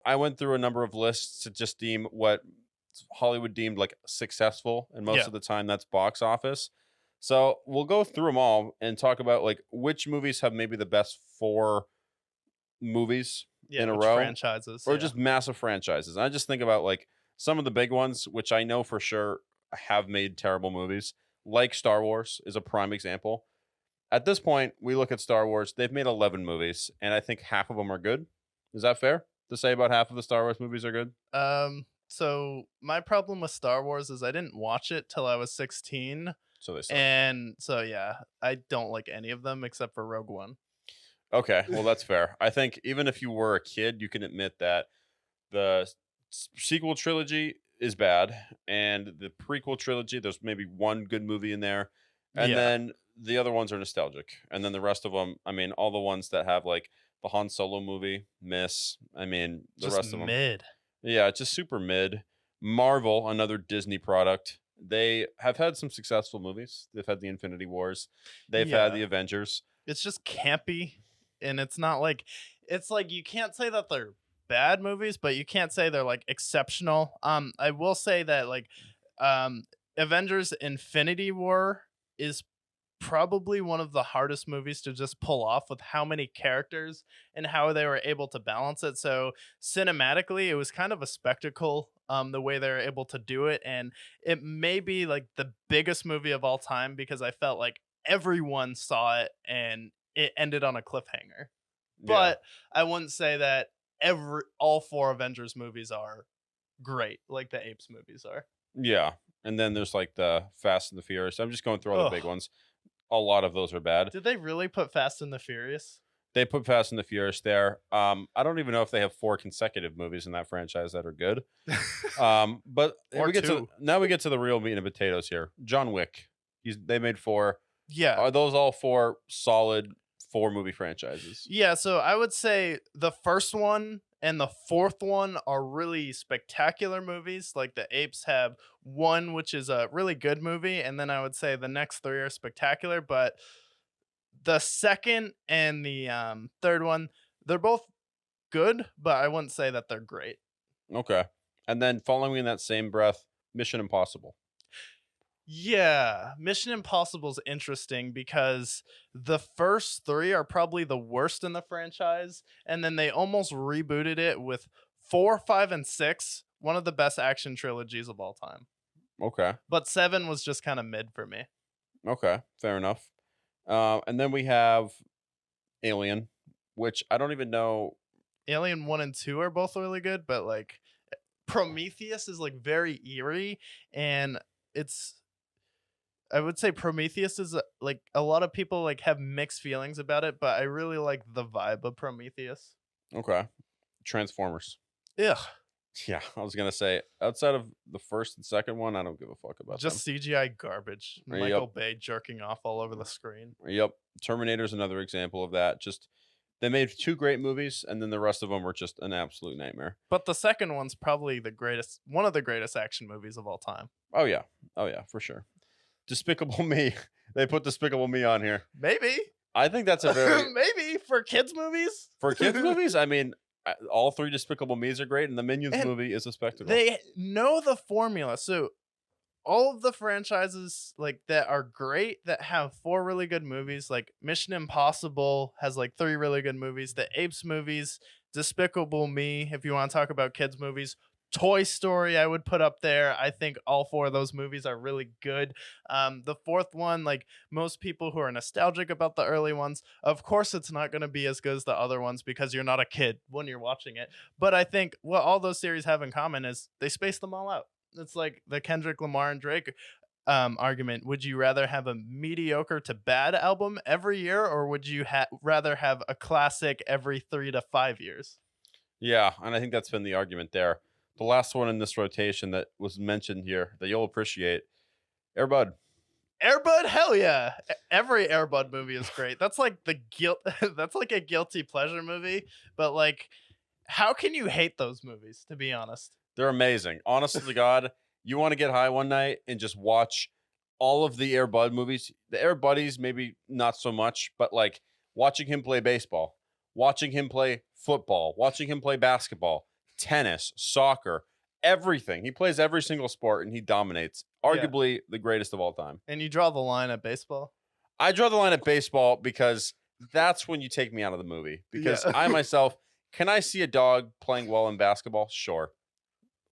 I went through a number of lists to just deem what Hollywood deemed like successful, and most Yeah, of the time that's box office. So we'll go through them all and talk about like which movies have maybe the best four movies yeah, in a which row, franchises, or yeah. just massive franchises. And I just think about like some of the big ones, which I know for sure have made terrible movies, like Star Wars is a prime example. At this point, we look at Star Wars, they've made 11 movies, and I think half of them are good. Is that fair to say about half of the Star Wars movies are good? So my problem with Star Wars is I didn't watch it till I was 16, So they suck. and so, yeah, I don't like any of them except for Rogue One. Okay, well, that's fair. I think even if you were a kid, you can admit that the sequel trilogy is bad, and the prequel trilogy, there's maybe one good movie in there, and Yeah, then the other ones are nostalgic, and then the rest of them, I mean, all the ones that have like the Han Solo movie, miss. I mean, the just rest of them, mid. yeah, it's just super mid. Marvel, another Disney product. They have had some successful movies. They've had the Infinity Wars. They've had Yeah. the Avengers. It's just campy, and it's like you can't say that they're bad movies, but you can't say they're, like, exceptional. I will say that, like, um, Avengers: Infinity War is probably one of the hardest movies to just pull off with how many characters and how they were able to balance it. So cinematically, it was kind of a spectacle, the way they were able to do it, and it may be like the biggest movie of all time because I felt like everyone saw it and it ended on a cliffhanger. Yeah. But I wouldn't say that every all four Avengers movies are great like the Apes movies are. Yeah. And then there's like the Fast and the Furious. I'm just going through all the big Oh, ones. A lot of those are bad. did they really put Fast and the Furious? They put Fast and the Furious there. I don't even know if they have four consecutive movies in that franchise that are good. But Or we get to two. now we get to the real meat and potatoes here. John Wick. They made four. Yeah. Are those all four solid four movie franchises? Yeah, so I would say the first one and the fourth one are really spectacular movies. Like the Apes have one, which is a really good movie, and then I would say the next three are spectacular. But the second and the third one, they're both good, but I wouldn't say that they're great. Okay. And then following in that same breath, Mission Impossible. Yeah, Mission Impossible is interesting because the first three are probably the worst in the franchise, and then they almost rebooted it with four, five, and six, one of the best action trilogies of all time. Okay. But seven was just kind of mid for me. Okay. Fair enough. And then we have Alien, which I don't even know. Alien 1 and 2 are both really good, but like Prometheus is like very eerie, and it's I would say Prometheus is like a lot of people like have mixed feelings about it, but I really like the vibe of Prometheus. Okay. Transformers. Ugh, Yeah, I was gonna say outside of the first and second one, I don't give a fuck about them. just CGI garbage. Yep, Michael Bay jerking off all over the screen. yep. Terminator's another example of that. Just they made two great movies, and then the rest of them were just an absolute nightmare. But the second one's probably the greatest, one of the greatest action movies of all time. Oh yeah, oh yeah, for sure. Despicable Me. They put Despicable Me on here. Maybe, I think that's a very maybe for kids movies. for kids movies. I mean, all three Despicable Me's are great, and the Minions And movie is a spectacle. they know the formula. So all of the franchises like that are great that have four really good movies, like Mission Impossible has like three really good movies, the Apes movies, Despicable Me, if you want to talk about kids movies, Toy Story I would put up there. I think all four of those movies are really good. The fourth one, like most people who are nostalgic about the early ones, of course it's not going to be as good as the other ones because you're not a kid when you're watching it. But I think what all those series have in common is they space them all out. It's like the Kendrick Lamar and Drake argument. Would you rather have a mediocre to bad album every year, or would you rather have a classic every 3 to 5 years? Yeah, and I think that's been the argument there. The last one in this rotation that was mentioned here that you'll appreciate, Airbud. Airbud, hell yeah! Every Airbud movie is great. That's like the guilt. That's like a guilty pleasure movie. But like, how can you hate those movies? To be honest, They're amazing. Honestly, to God, you want to get high one night and just watch all of the Air Bud movies. The Air Buddies, maybe not so much, but like watching him play baseball, watching him play football, watching him play basketball, tennis, soccer, everything. He plays every single sport and he dominates. Yeah. Arguably the greatest of all time. And you draw the line at baseball? I draw the line at baseball because that's when you take me out of the movie. Because Yeah. I myself, can I see a dog playing well in basketball? Sure.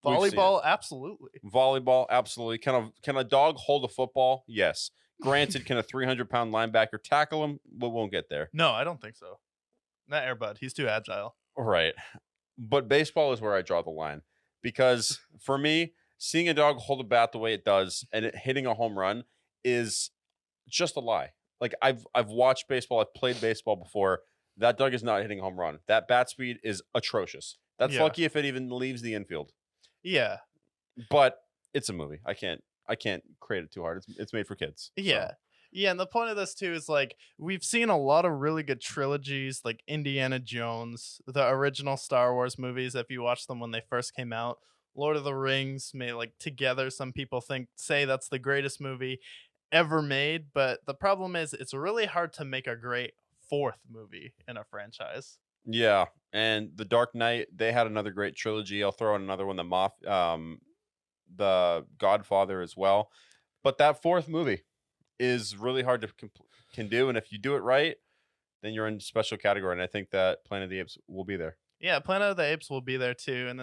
We've seen it. Volleyball? Absolutely. Volleyball, absolutely. Can a dog hold a football? Yes. Granted, can a 300-pound linebacker tackle him? We won't get there. No, I don't think so. Not Airbud. He's too agile. Right. But baseball is where I draw the line because for me, seeing a dog hold a bat the way it does and it hitting a home run is just a lie. Like I've watched baseball, I've played baseball before. That dog is not hitting a home run. That bat speed is atrocious. That's Yeah. lucky if it even leaves the infield. Yeah. But it's a movie. I can't create it too hard. It's made for kids. so. Yeah. Yeah, and the point of this too is like we've seen a lot of really good trilogies like Indiana Jones, the original Star Wars movies if you watch them when they first came out. Lord of the Rings, may like together some people say that's the greatest movie ever made, but the problem is it's really hard to make a great fourth movie in a franchise. Yeah, and The Dark Knight, they had another great trilogy. I'll throw in another one, the Godfather as well. But that fourth movie is really hard to can do, and if you do it right, then you're in a special category. And I think that Planet of the Apes will be there. Yeah, Planet of the Apes will be there too, and then